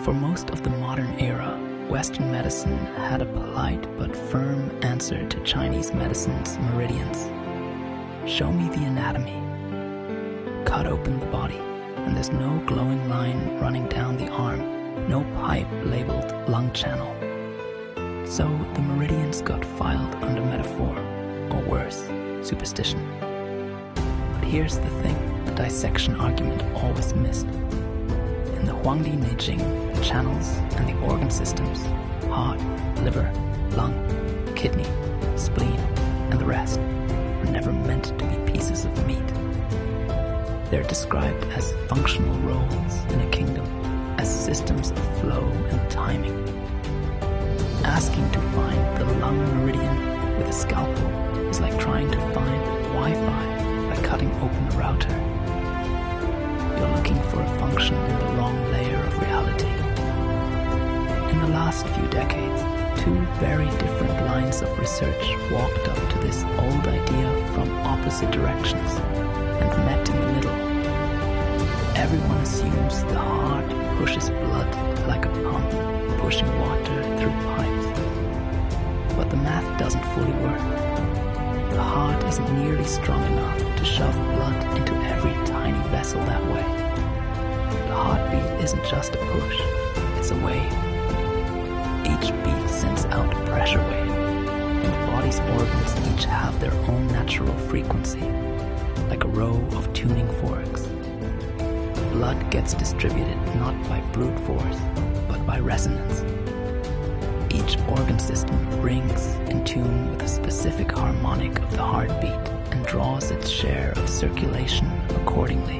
For most of the modern era, Western medicine had a polite but firm answer to Chinese medicine's meridians. Show me the anatomy. Cut open the body, and there's no glowing line running down the arm, no pipe labeled lung channel. So the meridians got filed under metaphor, or worse, superstition. But here's the thing the dissection argument always missed. In the Huangdi Neijing, the channels and the organ systems, heart, liver, lung, kidney, spleen, and the rest, were never meant to be pieces of meat. They're described as functional roles in a kingdom, as systems of flow and timing. Asking to find the lung meridian with a scalpel is like trying to find Wi-Fi by cutting open a router. You're looking for a function in the wrong layer of reality. In the last few decades, two very different lines of research walked up to this old idea from opposite directions and met in the middle. Everyone assumes the heart pushes blood like a pump, pushing water through pipes. But the math doesn't fully work. The heart isn't nearly strong enough to shove blood into every tiny vessel that way. The heartbeat isn't just a push, it's a wave. Each beat sends out a pressure wave, and the body's organs each have their own natural frequency, like a row of tuning forks. Blood gets distributed not by brute force, but by resonance. Each organ system rings in tune with a specific harmonic of the heartbeat and draws its share of circulation accordingly.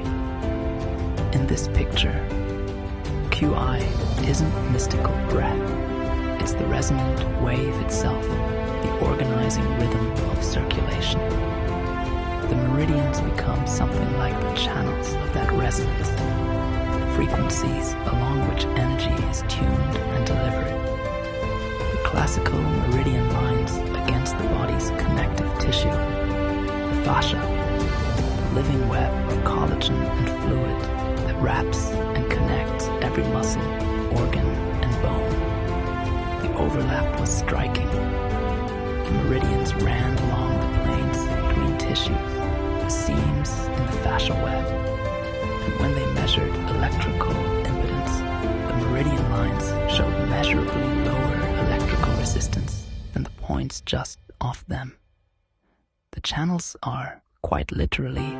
In this picture, QI isn't mystical breath. It's the resonant wave itself, the organizing rhythm of circulation. The meridians become something like the channels of that resonance, the frequencies along which energy is tuned and delivered. The classical meridian lines against the body's connective tissue, the fascia, the living web of collagen and fluid that wraps and connects every muscle, organ, and bone. The overlap was striking. The meridians ran along the planes between tissues, the seams in the fascial web, and when they measured electrical impedance, the meridian lines showed measurably lower electrical resistance than the points just off them. The channels are, quite literally,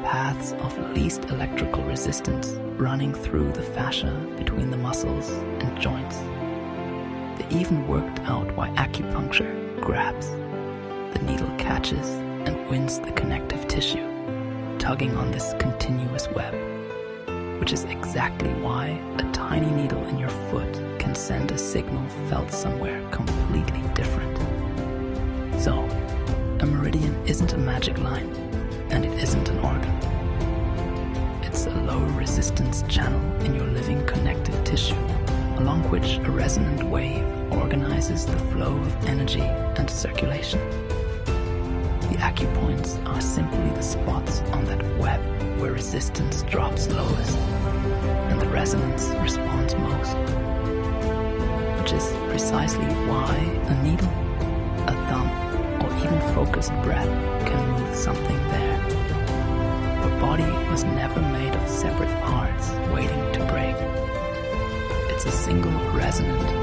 paths of least electrical resistance running through the fascia between the muscles and joints. They even worked out why acupuncture grabs. The needle catches and wins the connective tissue, tugging on this continuous web, which is exactly why a tiny needle in your foot can send a signal felt somewhere completely different. So, a meridian isn't a magic line, and it isn't an organ. It's a low-resistance channel in your living connective tissue, along which a resonant wave organizes the flow of energy and circulation. The acupoints are simply the spots on that web where resistance drops lowest and the resonance responds most, which is precisely why a needle, a thumb, or even focused breath can move something there. Your body was never made of separate parts waiting to break. It's a single resonant